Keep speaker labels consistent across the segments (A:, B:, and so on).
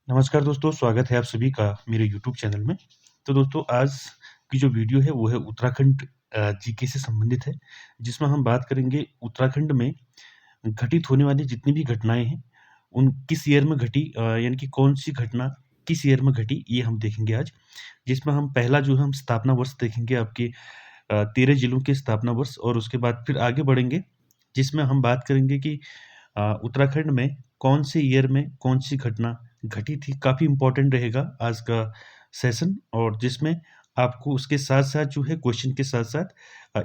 A: नमस्कार दोस्तों, स्वागत है आप सभी का मेरे यूट्यूब चैनल में। तो दोस्तों आज की जो वीडियो है वो है उत्तराखंड जीके से संबंधित है, जिसमें हम बात करेंगे उत्तराखंड में घटित होने वाली जितनी भी घटनाएँ हैं, उन किस ईयर में घटी यानी कि कौन-सी घटना किस ईयर में घटी, ये हम देखेंगे आज। जिसमें हम पहला जो है हम स्थापना वर्ष देखेंगे आपके 13 जिलों के स्थापना वर्ष और उसके बाद फिर आगे बढ़ेंगे, जिसमें हम बात करेंगे कि उत्तराखंड में कौन से ईयर में कौन-सी घटना घटी थी, काफ़ी इम्पोर्टेंट रहेगा आज का सेशन और जिसमें आपको उसके साथ-साथ जो है क्वेश्चन के साथ-साथ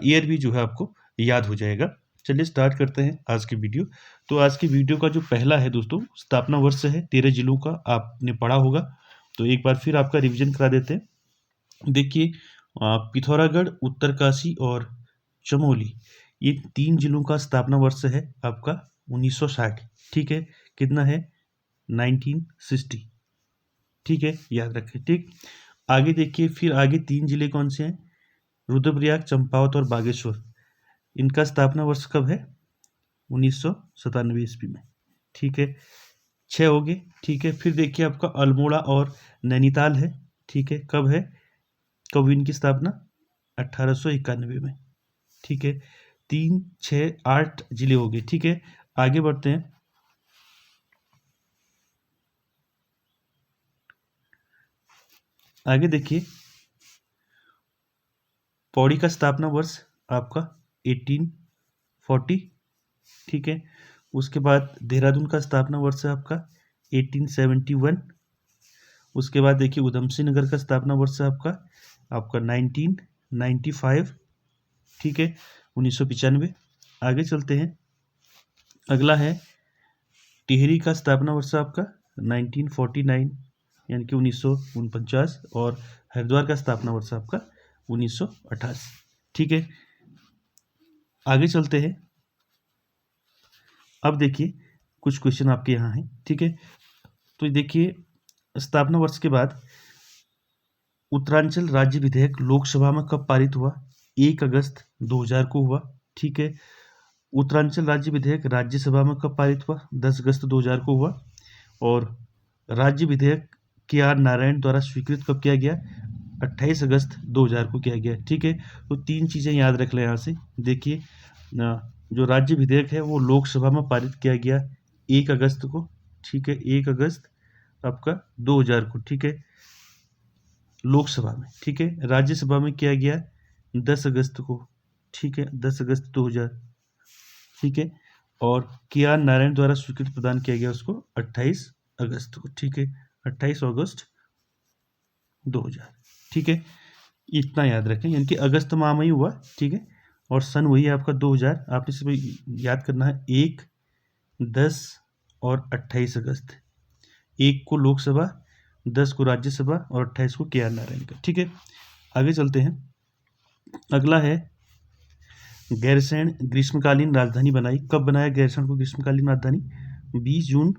A: ईयर भी जो है आपको याद हो जाएगा। चलिए स्टार्ट करते हैं आज की वीडियो। तो आज की वीडियो का जो पहला है दोस्तों, स्थापना वर्ष है 13 जिलों का, आपने पढ़ा होगा। तो एक बार फिर आपका रिवीजन करा देते हैं। देखिए पिथौरागढ़, उत्तरकाशी और चमोली, ये 3 जिलों का स्थापना वर्ष है आपका 1960, ठीक है? कितना है? 1960, ठीक है? याद रखें, ठीक? आगे देखिए फिर आगे 3 जिले कौन से हैं? रुद्रप्रयाग, चंपावत और बागेश्वर। इनका स्थापना वर्ष कब है? 1997 ईस्वी में, ठीक है? 6 हो गए, ठीक है? फिर देखिए आपका अल्मोड़ा और नैनीताल है, ठीक है? कब है? कब हुई इनकी स्थापना? 1891 में, ठीक है? 3, 6, 8 जिले हो गए, ठीक है? आगे बढ़ते हैं। आगे देखिए पौड़ी का स्थापना वर्ष आपका 1840, ठीक है? उसके बाद देहरादून का स्थापना वर्ष है आपका 1871। उसके बाद देखिए ऊधम सिंह नगर का स्थापना वर्ष है आपका 1995, ठीक है? 1995। आगे चलते हैं। अगला है टिहरी का स्थापना वर्ष आपका 1949 यानी कि 1949 और हरिद्वार का स्थापना वर्ष आपका 1988, ठीक है? आगे चलते हैं। अब देखिए कुछ क्वेश्चन आपके यहाँ हैं, ठीक है? तो देखिए स्थापना वर्ष के बाद उत्तरांचल राज्य विधेयक लोकसभा में कब पारित हुआ? 1 अगस्त 2000 को हुआ, ठीक है? उत्तरांचल राज्य विधेयक राज्यसभा में कब पारित हुआ? 10 अगस्त 2000 को हुआ। और राज्य विधेयक के.आर. नारायण द्वारा स्वीकृत कब किया गया? 28 अगस्त 2000 को किया गया, ठीक है? तो 3 चीज़ें याद रख लें यहाँ से। देखिए जो राज्य विधेयक है वो लोकसभा में पारित किया गया 1 अगस्त को, ठीक है? 1 अगस्त आपका 2000 को, ठीक है? लोकसभा में, ठीक है? राज्यसभा में किया गया 10 अगस्त को, ठीक है? 10 अगस्त 2000, ठीक है? और के.आर. नारायण द्वारा स्वीकृत प्रदान किया गया उसको 28 अगस्त को, ठीक है? 28 अगस्त 2000, ठीक है? इतना याद रखें, यानी कि अगस्त माह में ही हुआ, ठीक है? और सन वही है आपका 2000। आपने सिर्फ याद करना है 1, 10 और 28 अगस्त। 1 को लोकसभा, 10 को राज्यसभा और 28 को के.आर. नारायण का, ठीक है? आगे चलते हैं। अगला है गैरसैंण ग्रीष्मकालीन राजधानी बनाई। कब बनाया गैरसैंण को ग्रीष्मकालीन राजधानी? 20 जून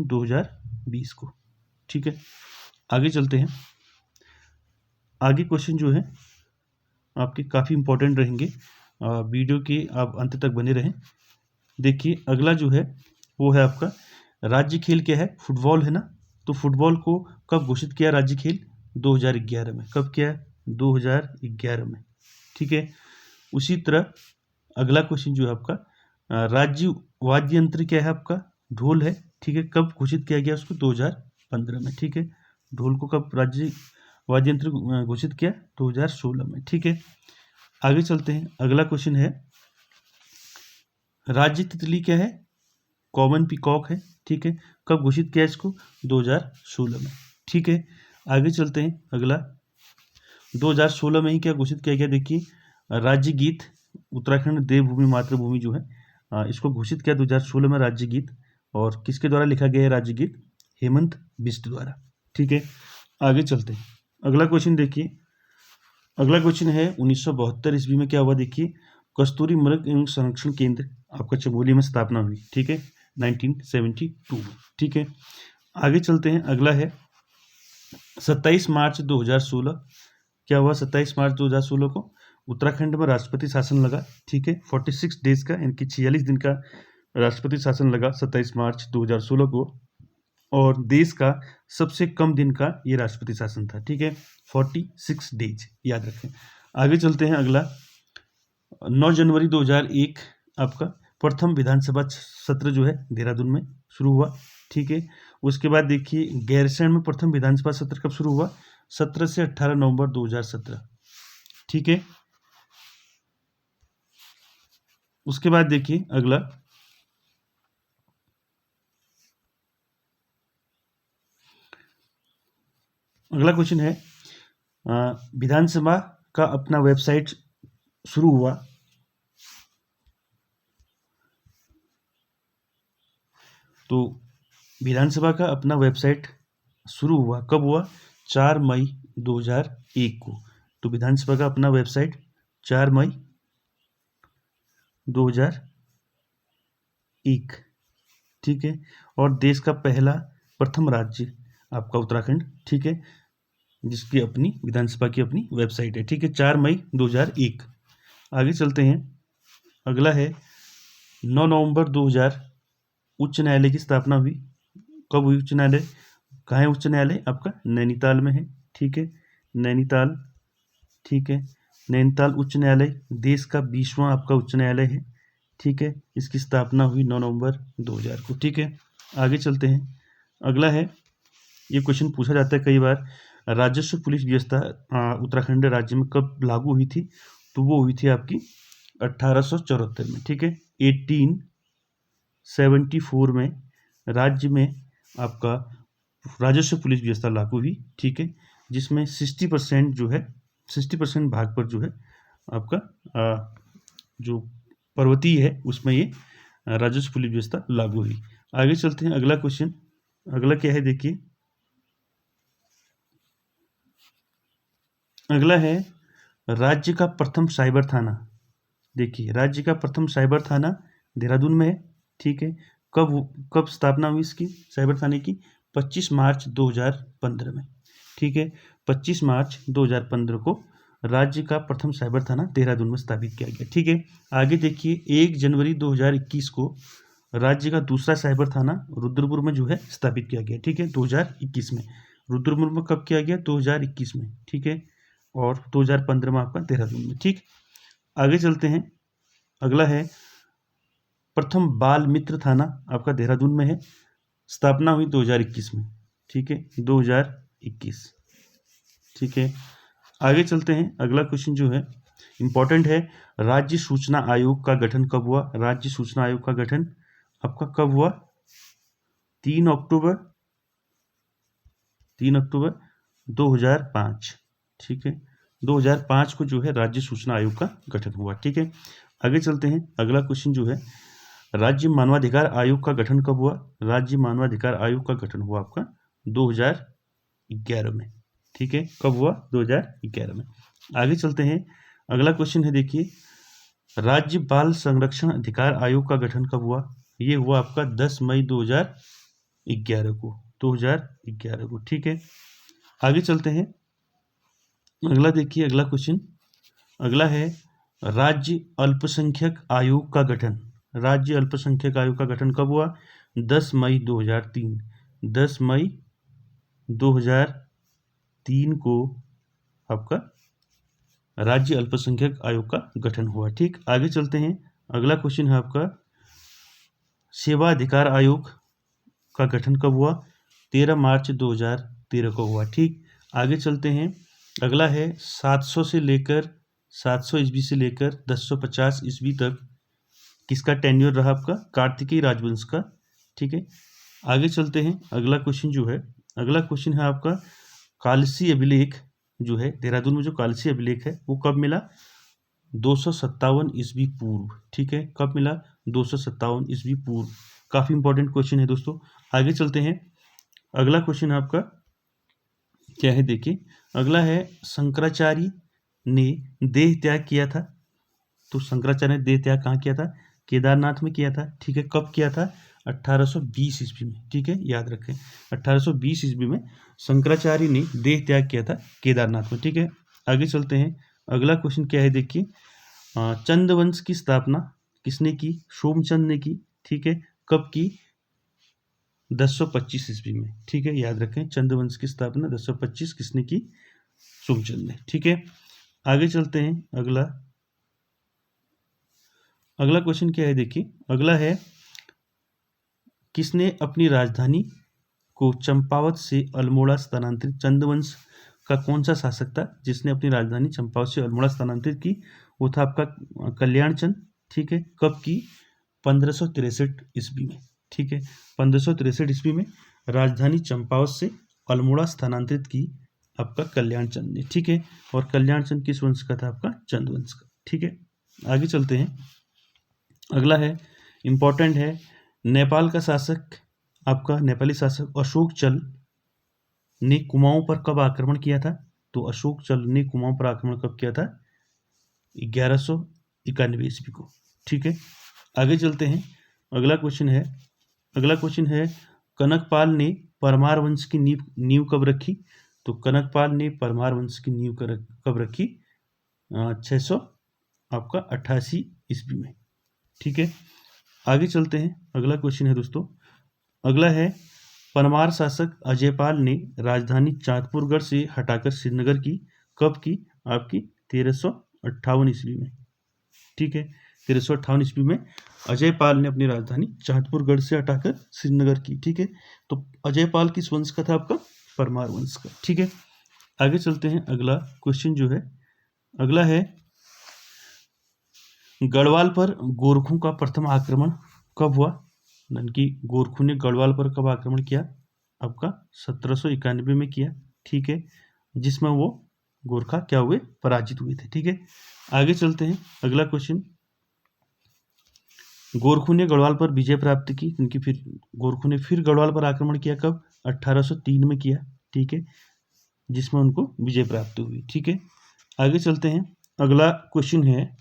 A: 2020 को, ठीक है? आगे चलते हैं। आगे क्वेश्चन जो है आपके काफ़ी इंपॉर्टेंट रहेंगे, वीडियो के आप अंत तक बने रहें। देखिए अगला जो है वो है आपका राज्य खेल क्या है? फुटबॉल है ना? तो फुटबॉल को कब घोषित किया राज्य खेल? 2011 में। कब किया? 2011 में, ठीक है? उसी तरह अगला क्वेश्चन जो है आपका राज्य वाद्य यंत्र क्या है आपका? ढोल है, ठीक है? कब घोषित किया गया उसको? 2015 में, ठीक है? ढोल को कब राज्य वाद्य यंत्र घोषित किया? 2016 में, ठीक है? आगे चलते हैं। अगला क्वेश्चन है राज्य तितली क्या है? कॉमन पीकॉक है, ठीक है? कब घोषित किया इसको? 2016 में, ठीक है? आगे चलते हैं। अगला 2016 में ही क्या घोषित किया गया? देखिए राज्य गीत उत्तराखंड देवभूमि मातृभूमि जो है इसको घोषित किया 2016 में राज्य गीत। और किसके द्वारा लिखा गया है राज्य गीत? हेमंत बिष्ट द्वारा, ठीक है? आगे चलते हैं। अगला क्वेश्चन देखिए। अगला क्वेश्चन है 1972 ईस्वी में क्या हुआ? देखिए कस्तूरी मृग एवं संरक्षण केंद्र आपका चमोली में स्थापना हुई, ठीक है? 1972, ठीक है? आगे चलते हैं। अगला है 27 मार्च 2016 क्या हुआ? 27 मार्च 2016 को उत्तराखंड में राष्ट्रपति शासन लगा, ठीक है? 46 डेज का यानी कि 46 दिन का राष्ट्रपति शासन लगा 27 मार्च 2016 को। और देश का सबसे कम दिन का ये राष्ट्रपति शासन था, ठीक है, 46 डेज, याद रखें। आगे चलते हैं अगला। 9 जनवरी 2001 आपका प्रथम विधानसभा सत्र जो है देहरादून में शुरू हुआ, ठीक है। उसके बाद देखिए गैरसैंण में प्रथम विधानसभा सत्र कब शुरू हुआ, 17 से 18 नवंबर 2017, ठीक है। उसके बाद देखिए अगला, अगला क्वेश्चन है विधानसभा का अपना वेबसाइट शुरू हुआ, तो विधानसभा का अपना वेबसाइट शुरू हुआ कब हुआ, 4 मई 2001 को। तो विधानसभा का अपना वेबसाइट 4 मई 2001, ठीक है। और देश का पहला प्रथम राज्य आपका उत्तराखंड, ठीक है, जिसकी अपनी विधानसभा की अपनी वेबसाइट है, ठीक है, 4 मई 2001। आगे चलते हैं, अगला है 9 नवंबर 2000 उच्च न्यायालय की स्थापना हुई। कब हुई उच्च न्यायालय, कहाँ है उच्च न्यायालय आपका, नैनीताल में है, ठीक है, नैनीताल, ठीक है। नैनीताल उच्च न्यायालय देश का 20वां आपका उच्च न्यायालय है, ठीक है। इसकी स्थापना हुई 9 नवंबर 2000 को, ठीक है। आगे चलते हैं, अगला है, ये क्वेश्चन पूछा जाता है कई बार, राजस्व पुलिस व्यवस्था उत्तराखंड राज्य में कब लागू हुई थी, तो वो हुई थी आपकी 1874 में, ठीक है। 1874 में राज्य में आपका राजस्व पुलिस व्यवस्था लागू हुई, ठीक है, जिसमें 60% जो है, 60% भाग पर जो है आपका जो पर्वतीय है उसमें ये राजस्व पुलिस व्यवस्था लागू हुई। आगे चलते हैं, अगला क्वेश्चन, अगला क्या है देखिए, अगला है राज्य का प्रथम साइबर थाना। देखिए राज्य का प्रथम साइबर थाना देहरादून में है, ठीक है। कब स्थापना हुई इसकी साइबर थाने की, 25 मार्च 2015 में, ठीक है। 25 मार्च 2015 को राज्य का प्रथम साइबर थाना देहरादून में स्थापित किया गया, ठीक है। आगे देखिए 1 जनवरी 2021 को राज्य का दूसरा साइबर थाना रुद्रपुर में जो है स्थापित किया गया, ठीक है, 2021 में। रुद्रपुर में कब किया गया, 2021 में, ठीक है, और 2015 में आपका देहरादून में, ठीक। आगे चलते हैं, अगला है प्रथम बाल मित्र थाना आपका देहरादून में है, स्थापना हुई 2021 में, ठीक है, 2021, ठीक है। आगे चलते हैं, अगला क्वेश्चन जो है इंपॉर्टेंट है, राज्य सूचना आयोग का गठन कब हुआ, राज्य सूचना आयोग का गठन आपका कब हुआ, 3 अक्टूबर 2005, ठीक है, 2005 को जो है राज्य सूचना आयोग का गठन हुआ, ठीक है। आगे चलते हैं, अगला क्वेश्चन जो है राज्य मानवाधिकार आयोग का गठन कब हुआ, राज्य मानवाधिकार आयोग का गठन हुआ आपका 2011 में, ठीक है, कब हुआ, 2011 में। आगे चलते हैं, अगला क्वेश्चन है देखिए, राज्य बाल संरक्षण अधिकार आयोग का गठन कब हुआ, ये हुआ आपका 10 मई 2011 को, ठीक है। आगे चलते हैं, अगला देखिए, अगला क्वेश्चन, अगला है राज्य अल्पसंख्यक आयोग का गठन, राज्य अल्पसंख्यक आयोग का गठन कब हुआ, 10 मई 2003, 10 मई 2003 को आपका राज्य अल्पसंख्यक आयोग का गठन हुआ, ठीक। आगे चलते हैं, अगला क्वेश्चन है आपका सेवा अधिकार आयोग का गठन कब हुआ, 13 मार्च 2013 को हुआ, ठीक। आगे चलते हैं, अगला है 700 ईस्वी से लेकर 1050 ईस्वी तक किसका टेन्योर रहा आपका, कार्तिकेय राजवंश का, ठीक है। आगे चलते हैं, अगला क्वेश्चन जो है, अगला क्वेश्चन है आपका कालसी अभिलेख जो है देहरादून में, जो कालसी अभिलेख है वो कब मिला, 257 ईस्वी पूर्व, ठीक है, कब मिला, 257 ईस्वी पूर्व। काफी इंपॉर्टेंट क्वेश्चन है दोस्तों। आगे चलते हैं, अगला क्वेश्चन आपका क्या है देखिए, अगला है शंकराचार्य ने देह त्याग किया था, तो शंकराचार्य ने देह त्याग कहाँ किया था, केदारनाथ में किया था, ठीक है, कब किया था, 1820 ईस्वी में, ठीक है, याद रखें 1820 ईस्वी में शंकराचार्य ने देह त्याग किया था केदारनाथ में, ठीक है। आगे चलते हैं, अगला क्वेश्चन क्या है देखिए, चंदवंश की स्थापना किसने की, सोमचंद ने की, ठीक है, कब की, 1025 ईस्वी में। ठीक है, याद रखें, चंद्रवंश की स्थापना 1025 किसने की? सोमचंद ने। ठीक है, आगे चलते हैं। अगला क्वेश्चन क्या है, देखिए अगला है, किसने अपनी राजधानी को चंपावत से अल्मोड़ा स्थानांतरित? चंद्रवंश का कौन सा शासक था जिसने अपनी राजधानी चंपावत से अल्मोड़ा स्थानांतरित की? वो था आपका कल्याण चंद। ठीक है, कब की? 1563 ईस्वी में। ठीक है, 1563 ईस्वी में राजधानी चंपावत से अल्मोड़ा स्थानांतरित की आपका कल्याण चंद ने। ठीक है, और कल्याण चंद किस वंश का था? आपका चंद्रवंश का। ठीक है, आगे चलते हैं। अगला है, इंपॉर्टेंट है, नेपाल का शासक, आपका नेपाली शासक अशोक चल ने कुमाऊं पर कब आक्रमण किया था? तो अशोक चल ने कुमाऊं पर आक्रमण कब किया था? 1191 ईस्वी को। ठीक है, आगे चलते हैं। अगला क्वेश्चन है, कनकपाल ने परमार वंश की नींव कब रखी? तो कनकपाल ने परमार वंश की नींव कब रखी? 688 ईस्वी में। ठीक है, आगे चलते हैं। अगला क्वेश्चन है दोस्तों, अगला है, परमार शासक अजयपाल ने राजधानी चांदपुरगढ़ से हटाकर श्रीनगर की कब की? आपकी 1358 ईस्वी में। ठीक है, 1358 ईस्वी में अजयपाल ने अपनी राजधानी चांदपुरगढ़ से हटाकर श्रीनगर की। ठीक है, तो अजयपाल किस वंश का था? आपका परमार वंश का। ठीक है, आगे चलते हैं। अगला क्वेश्चन जो है, अगला है, गढ़वाल पर गोरखों का प्रथम आक्रमण कब हुआ? यानी कि गोरखों ने गढ़वाल पर कब आक्रमण किया? आपका 1791 में किया। ठीक है, जिसमें वो गोरखा क्या हुए? पराजित हुए थे। ठीक है, आगे चलते हैं। अगला क्वेश्चन, गोरखों ने गढ़वाल पर विजय प्राप्त की, क्योंकि फिर गोरखों ने फिर गढ़वाल पर आक्रमण किया कब? 1803 में किया। ठीक है, जिसमें उनको विजय प्राप्त हुई। ठीक है, आगे चलते हैं। अगला क्वेश्चन है,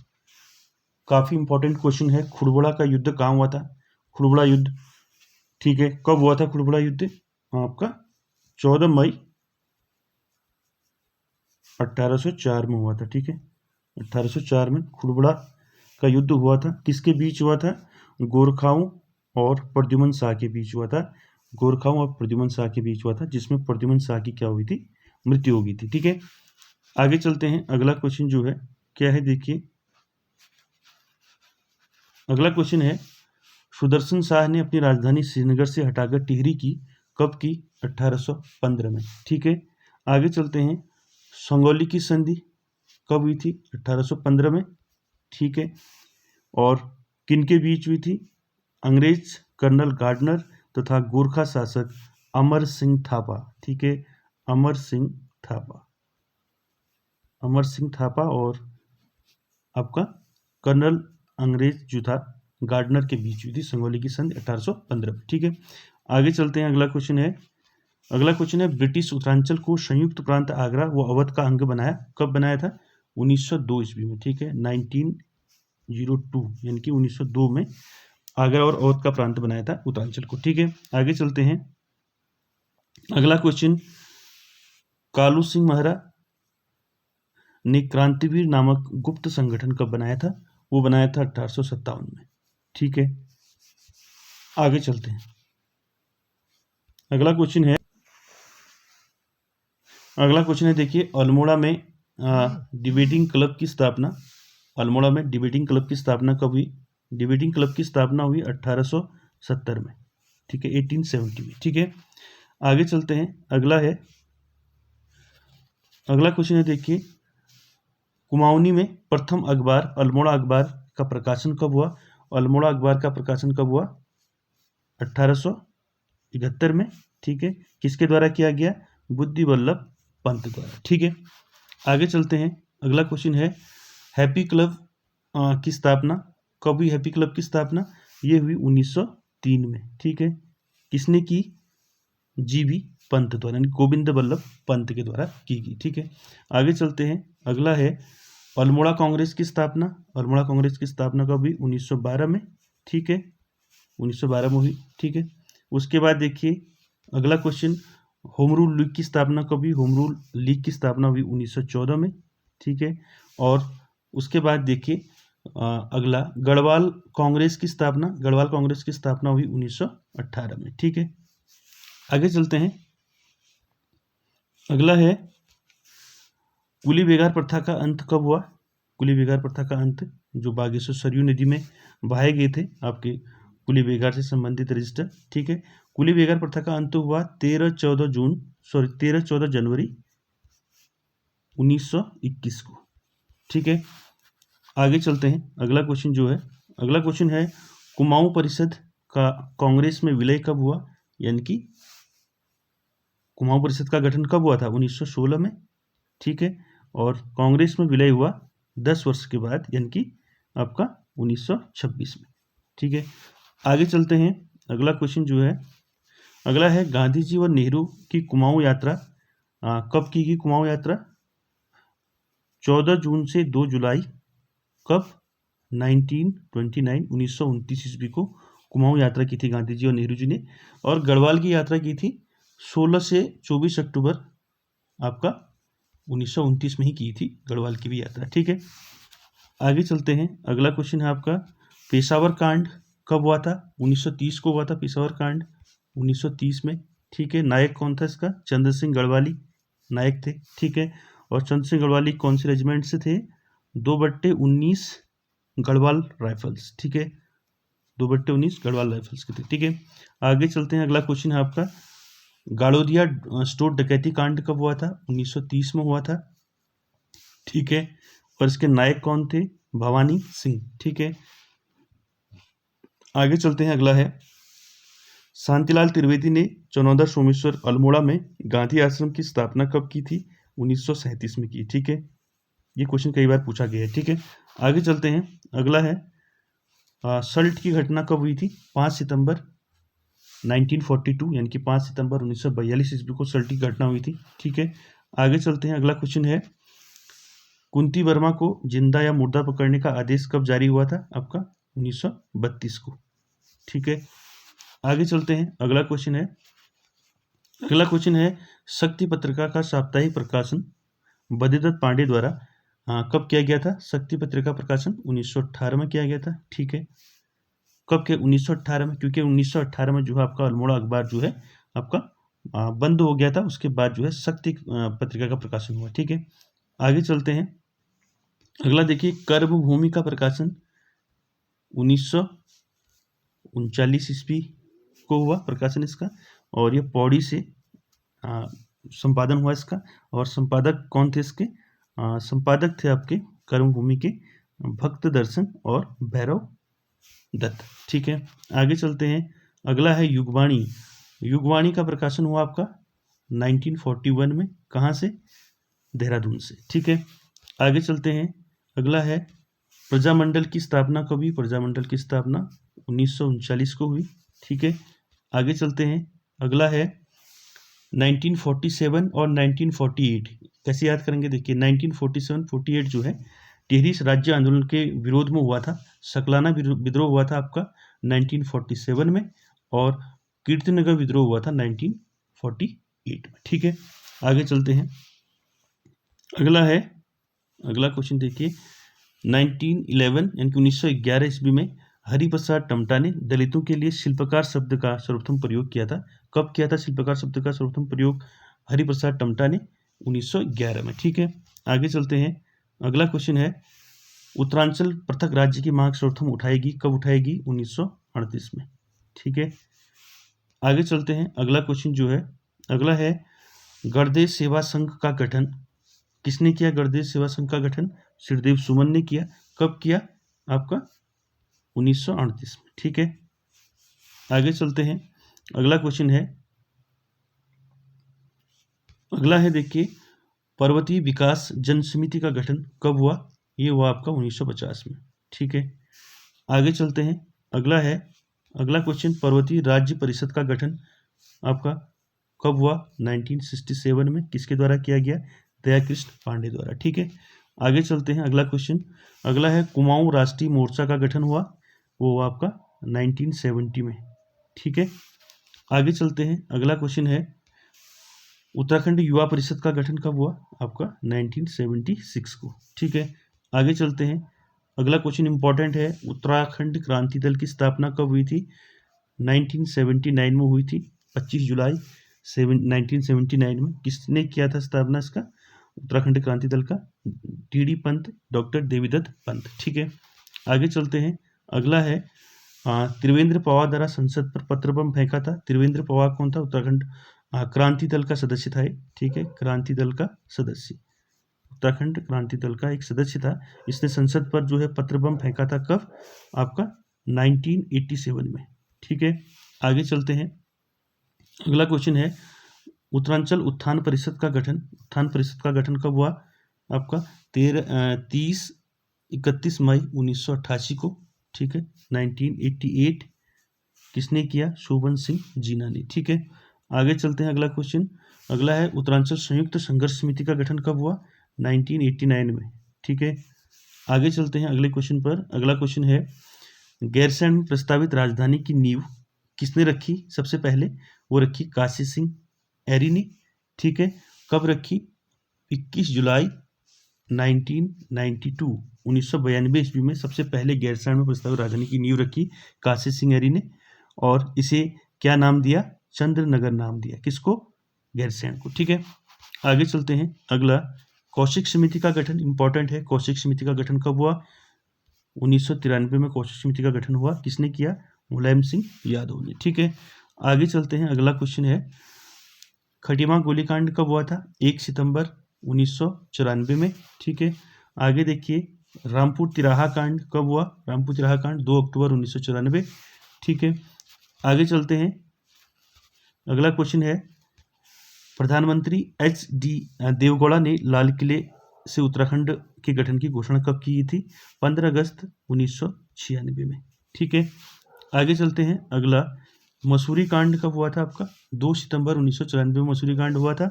A: काफी इंपॉर्टेंट क्वेश्चन है, खुड़बुड़ा का युद्ध कहाँ हुआ था? खुड़बुड़ा युद्ध, ठीक है, कब हुआ था खुड़बुड़ा युद्ध? आपका 14 मई 1804 में हुआ था। ठीक है, 1804 में खुड़बुड़ा का युद्ध हुआ था। किसके बीच हुआ था? गोरखाओं और प्रद्युमन शाह के बीच हुआ था। गोरखाओं और प्रद्युमन शाह के बीच हुआ था, जिसमें प्रद्युमन शाह की क्या हुई थी? मृत्यु हो गई थी। ठीक है, आगे चलते हैं। अगला क्वेश्चन जो है क्या है, देखिए अगला क्वेश्चन है, सुदर्शन शाह ने अपनी राजधानी श्रीनगर से हटाकर टिहरी की कब की? 1815 में। ठीक है, आगे चलते हैं। संगौली की संधि कब हुई थी? 1815 में। ठीक है, और किनके बीच हुई थी? अंग्रेज कर्नल गार्डनर तथा गोरखा शासक अमर सिंह थापा। ठीक है, अमर सिंह थापा और आपका कर्नल अंग्रेज जो था गार्डनर के बीच हुई थी संगौली की संधि 1815 में। ठीक है, आगे चलते हैं। अगला क्वेश्चन है, ब्रिटिश उत्तरांचल को संयुक्त प्रांत आगरा व अवध का अंग बनाया, कब बनाया था? 1902 ईस्वी में। ठीक है, 1902 यानी कि 1902 में आगरा और अवध का प्रांत बनाया था उत्तरांचल को। ठीक है, आगे चलते हैं। अगला क्वेश्चन, कालू सिंह महरा ने क्रांतिवीर नामक गुप्त संगठन कब बनाया था? वो बनाया था 1857 में। ठीक है, आगे चलते हैं। अगला क्वेश्चन है, देखिए अल्मोड़ा में डिबेटिंग क्लब की स्थापना कब हुई? डिबेटिंग क्लब की स्थापना हुई 1870 में। ठीक है, 1870 में। ठीक है, आगे चलते हैं। अगला क्वेश्चन है, देखिए कुमाऊनी में प्रथम अखबार अल्मोड़ा अखबार का प्रकाशन कब हुआ? अल्मोड़ा अखबार का प्रकाशन कब हुआ? 1871 में। ठीक है, किसके द्वारा किया गया? बुद्धि वल्लभ पंत द्वारा। ठीक है, आगे चलते हैं। अगला क्वेश्चन है, हैप्पी क्लब की स्थापना कब हुई? हैप्पी क्लब की स्थापना ये हुई 1903 में। ठीक है, किसने की? जीबी पंत द्वारा, यानी गोविंद वल्लभ पंत के द्वारा की गई। ठीक है, आगे चलते हैं। अगला है, अल्मोड़ा कांग्रेस की स्थापना कब हुई? 1912 में। ठीक है, 1912 में हुई। ठीक है, उसके बाद देखिए अगला क्वेश्चन, होम रूल लीग की स्थापना कब हुई? होम रूल लीग की स्थापना हुई 1914 में। ठीक है, और उसके बाद देखिए अगला, गढ़वाल कांग्रेस की स्थापना हुई 1918 में। ठीक है, आगे चलते हैं, अगला है कुली बेगार प्रथा का अंत कब हुआ। कुली बेगार प्रथा का अंत, जो बागेश्वर सरयू नदी में बहाए गए थे आपके कुली बेगार से संबंधित रजिस्टर, ठीक है। कुली बेगार प्रथा का अंत हुआ 13-14 जनवरी 1921 को, ठीक है। आगे चलते हैं, अगला क्वेश्चन जो है, अगला क्वेश्चन है कुमाऊं परिषद का कांग्रेस में विलय कब हुआ, यानी कि कुमाऊं परिषद का गठन कब हुआ था, 1916 में, ठीक है। और कांग्रेस में विलय हुआ 10 वर्ष के बाद, यानी कि आपका 1926 में, ठीक है। आगे चलते हैं, अगला क्वेश्चन जो है, अगला है गांधी जी और नेहरू की कुमाऊं यात्रा कब की गई। कुमाऊं यात्रा 14 जून से 2 जुलाई, कब, 1929 ईस्वी को कुमाऊं यात्रा की थी गांधी जी और नेहरू जी ने। और गढ़वाल की यात्रा की थी 16 से 24 अक्टूबर आपका 1929 में ही की थी गढ़वाल की भी यात्रा, ठीक है। आगे चलते हैं, अगला क्वेश्चन है आपका पेशावर कांड कब हुआ था। 1930 को हुआ था पेशावर कांड, 1930 में, ठीक है। नायक कौन था इसका, चंद्र सिंह गढ़वाली नायक थे, ठीक है। और चंद्र सिंह गढ़वाली कौन से रेजिमेंट से थे, 2/19 गढ़वाल राइफल्स, ठीक है, 2/19 गढ़वाल राइफल्स के थे, ठीक है। आगे चलते हैं, अगला क्वेश्चन है आपका गाड़ोदिया स्टोर डकैती कांड कब हुआ था। 1930 में हुआ था, ठीक है। और इसके नायक कौन थे, भवानी सिंह, ठीक है। आगे चलते हैं, अगला है शांतिलाल त्रिवेदी ने चनौदा सोमेश्वर अल्मोड़ा में गांधी आश्रम की स्थापना कब की थी, 1937 में की, ठीक है। ये क्वेश्चन कई बार पूछा गया है, ठीक है। आगे चलते हैं, अगला है सल्ट की घटना कब हुई थी, 5 सितंबर 1942, यानी कि 5 सितंबर 1942 ईस्वी को सल्ट की घटना हुई थी, ठीक है। आगे चलते हैं, अगला क्वेश्चन है कुंती वर्मा को जिंदा या मुर्दा पकड़ने का आदेश कब जारी हुआ था, आपका 1932 को, ठीक है। आगे चलते हैं, अगला क्वेश्चन है शक्ति पत्रिका का साप्ताहिक प्रकाशन बद्रीदत्त पांडे द्वारा कब किया गया था। शक्ति पत्रिका प्रकाशन 1918 में किया गया था, ठीक है। कब के 1918 में, क्योंकि 1918 में जो है आपका अल्मोड़ा अखबार जो है आपका बंद हो गया था, उसके बाद जो है शक्ति पत्रिका का प्रकाशन हुआ, ठीक है। आगे चलते हैं, अगला देखिए कर्मभूमि का प्रकाशन 1939 ईस्वी को हुआ प्रकाशन इसका, और ये पौड़ी से संपादन हुआ इसका। और संपादक कौन थे इसके, संपादक थे आपके कर्मभूमि के भक्त दर्शन और भैरव दत्त, ठीक है। आगे चलते हैं, अगला है युगवाणी। युगवाणी का प्रकाशन हुआ आपका 1941 में, कहाँ से, देहरादून से, ठीक है। आगे चलते हैं, अगला है प्रजामंडल की स्थापना कब हुई। प्रजामंडल की स्थापना 1939 को हुई, ठीक है। आगे चलते हैं, अगला है 1947 और 1948 कैसे याद करेंगे, देखिए 1947-48 जो है टिहरी राज्य आंदोलन के विरोध में हुआ था। सकलाना विद्रोह हुआ था आपका 1947 में, और कीर्तिनगर विद्रोह हुआ था 1948 में, ठीक है। आगे चलते हैं, अगला क्वेश्चन देखिए 1911 यानी कि 1911 ईस्वी में हरिप्रसाद टमटा ने दलितों के लिए शिल्पकार शब्द का सर्वप्रथम प्रयोग किया था। कब किया था शिल्पकार शब्द का सर्वप्रथम प्रयोग हरिप्रसाद टमटा ने, 1911 में, ठीक है। आगे चलते हैं, अगला क्वेश्चन है उत्तरांचल पृथक राज्य की मांग सर्वप्रथम उठाएगी, कब उठाएगी, 1938 में, ठीक है। आगे चलते हैं, अगला क्वेश्चन जो है, अगला है गणदेश सेवा संघ का गठन किसने किया। गणदेश सेवा संघ का गठन श्रीदेव सुमन ने किया। कब किया, आपका 1938 में, ठीक है। आगे चलते हैं, अगला क्वेश्चन है, अगला है देखिए पर्वतीय विकास जन समिति का गठन कब हुआ। ये हुआ आपका 1950 में, ठीक है। आगे चलते हैं, अगला क्वेश्चन पर्वतीय राज्य परिषद का गठन आपका कब हुआ, 1967 में, किसके द्वारा किया गया, दयाकृष्ण पांडे द्वारा, ठीक है। आगे चलते हैं, अगला क्वेश्चन, अगला है कुमाऊं राष्ट्रीय मोर्चा का गठन हुआ, वो हुआ आपका 1970 में, ठीक है। आगे चलते हैं, अगला क्वेश्चन है उत्तराखंड युवा परिषद का गठन कब हुआ, आपका 1976 को, ठीक है। आगे चलते हैं, अगला क्वेश्चन इंपॉर्टेंट है उत्तराखंड क्रांति दल की स्थापना कब हुई थी, 1979 में हुई थी, 25 जुलाई 1979 में। किसने किया था स्थापना इसका? उत्तराखंड क्रांति दल का टी.डी. पंत, डॉक्टर देवीदत्त पंत। ठीक है, आगे चलते हैं। अगला है त्रिवेंद्र पवार द्वारा संसद पर पत्र बम फेंका था। त्रिवेंद्र पवार कौन था? उत्तराखंड क्रांति दल का सदस्य था। ठीक है, क्रांति दल का सदस्य, उत्तराखंड क्रांति दल का एक सदस्य था। इसने संसद पर जो है पत्र बम फेंका था। कब? आपका 1987 में। ठीक है, आगे चलते हैं। अगला क्वेश्चन है उत्तरांचल उत्थान परिषद का गठन। उत्थान परिषद का गठन कब हुआ? आपका 31 मई 1988 को। ठीक है, 1988 किसने किया? शोभन सिंह जीना ने। ठीक है, आगे चलते हैं। अगला क्वेश्चन, अगला है उत्तरांचल संयुक्त संघर्ष समिति का गठन कब हुआ? 1989 में। ठीक है, आगे चलते हैं अगले क्वेश्चन पर। अगला क्वेश्चन है गैरसैंण में प्रस्तावित राजधानी की नींव किसने रखी? सबसे पहले वो रखी काशी सिंह एरी ने। ठीक है, कब रखी? 21 जुलाई 1992 ईस्वी में सबसे पहले गैरसैंण में प्रस्तावित राजधानी की नींव रखी काशी सिंह एरी ने, और इसे क्या नाम दिया? चंद्रनगर नाम दिया। किसको? गैरसैंण को। ठीक है, आगे चलते हैं। अगला कौशिक समिति का गठन इंपॉर्टेंट है। कौशिक समिति का गठन कब हुआ? 1993 में कौशिक समिति का गठन हुआ। किसने किया? मुलायम सिंह यादव ने। ठीक है, आगे चलते हैं। अगला क्वेश्चन है खटीमा गोलीकांड कब हुआ था? 1 सितंबर 1994 में। ठीक है, आगे देखिए रामपुर तिराहा कांड कब हुआ? रामपुर तिराहा कांड 2 अक्टूबर 1994। ठीक है, आगे चलते हैं। अगला क्वेश्चन है प्रधानमंत्री HD देवगौड़ा ने लाल किले से उत्तराखंड के गठन की घोषणा कब की थी? 15 अगस्त 1996 में। ठीक है, आगे चलते हैं। अगला मसूरी कांड कब हुआ था? आपका 2 सितंबर 1994 में मसूरी कांड हुआ था।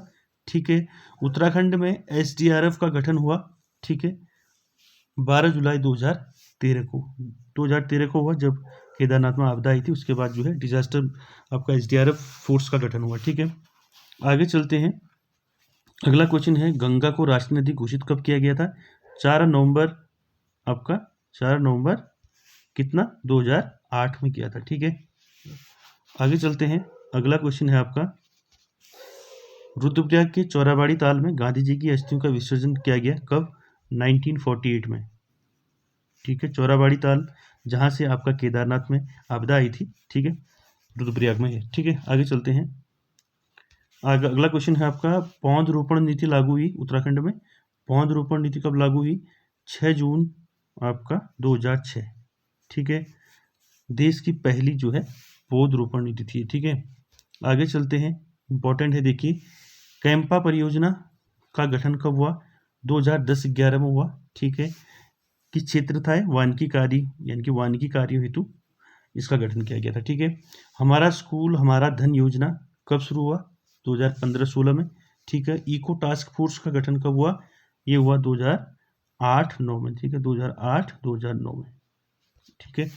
A: ठीक है, उत्तराखंड में SDRF का गठन हुआ। ठीक है, 12 जुलाई 2013 को हुआ, जब केदारनाथ में आपदा आई थी। उसके बाद जो है डिजास्टर आपका SDRF फोर्स का गठन हुआ। ठीक है, आगे चलते हैं। अगला क्वेश्चन है गंगा को राष्ट्रीय नदी घोषित कब किया गया था? 4 नवंबर आपका 4 नवंबर कितना? 2008 में किया था। ठीक है, आगे चलते हैं। अगला क्वेश्चन है आपका रुद्रप्रयाग के चौराबाड़ी ताल में गांधी जी की अस्थियों का विसर्जन किया गया कब? 1948 में। ठीक है, चौराबाड़ी ताल जहां से आपका केदारनाथ में आपदा आई थी। ठीक है, रुद्रप्रयाग में है। ठीक है, आगे चलते हैं। अगला क्वेश्चन है आपका पौधरोपण नीति लागू हुई उत्तराखंड में। पौधरोपण नीति कब लागू हुई? 6 जून आपका 2006। ठीक है, देश की पहली जो है पौधरोपण नीति थी। ठीक है, आगे चलते हैं। इंपॉर्टेंट है, देखिए कैंपा परियोजना का गठन कब हुआ? 2010-11 में हुआ। ठीक है, किस क्षेत्र था? वानिकी कार्य, यानी कि वानिकी कार्य हेतु इसका गठन किया गया था। ठीक है, हमारा स्कूल हमारा धन योजना कब शुरू हुआ? 2015-16 में। ठीक है, इको टास्क फोर्स का गठन कब हुआ? ये हुआ 2008-9 में। ठीक है, 2008-2009 में। ठीक है,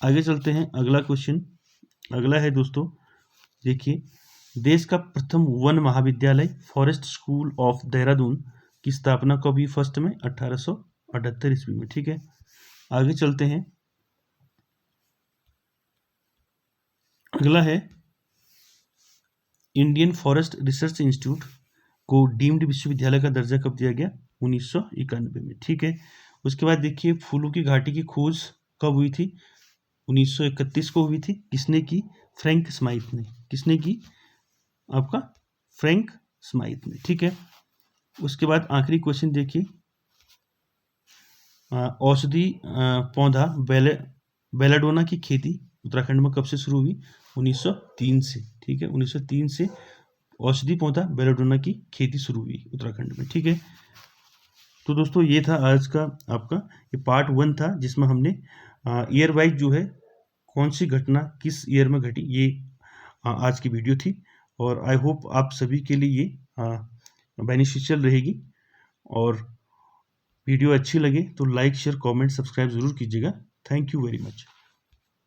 A: आगे चलते हैं। अगला क्वेश्चन अगला है दोस्तों, देखिए देश का प्रथम वन महाविद्यालय फॉरेस्ट स्कूल ऑफ देहरादून की स्थापना कब हुई? फर्स्ट में 1878 ईस्वी में। ठीक है, आगे चलते हैं। अगला है इंडियन फॉरेस्ट रिसर्च इंस्टीट्यूट को डीम्ड विश्वविद्यालय का दर्जा कब दिया गया? 1991 में। ठीक है, उसके बाद देखिए फूलों की घाटी की खोज कब हुई थी? 1931 को हुई थी। किसने की? फ्रैंक स्माइथ ने। किसने की? आपका फ्रैंक स्माइथ ने। ठीक है, उसके बाद आखिरी क्वेश्चन देखिए औषधि पौधा बेलाडोना की खेती उत्तराखंड में कब से शुरू हुई? 1903 से। ठीक है, 1903 से औषधि पौधा बेलाडोना की खेती शुरू हुई उत्तराखंड में। ठीक है, तो दोस्तों ये था आज का आपका ये पार्ट 1 था, जिसमें हमने ईयर वाइज जो है कौन सी घटना किस ईयर में घटी, ये आज की वीडियो थी। और आई होप आप सभी के लिए ये बेनिफिशियल रहेगी। और वीडियो अच्छी लगे तो लाइक शेयर कमेंट सब्सक्राइब ज़रूर कीजिएगा। Thank you very much.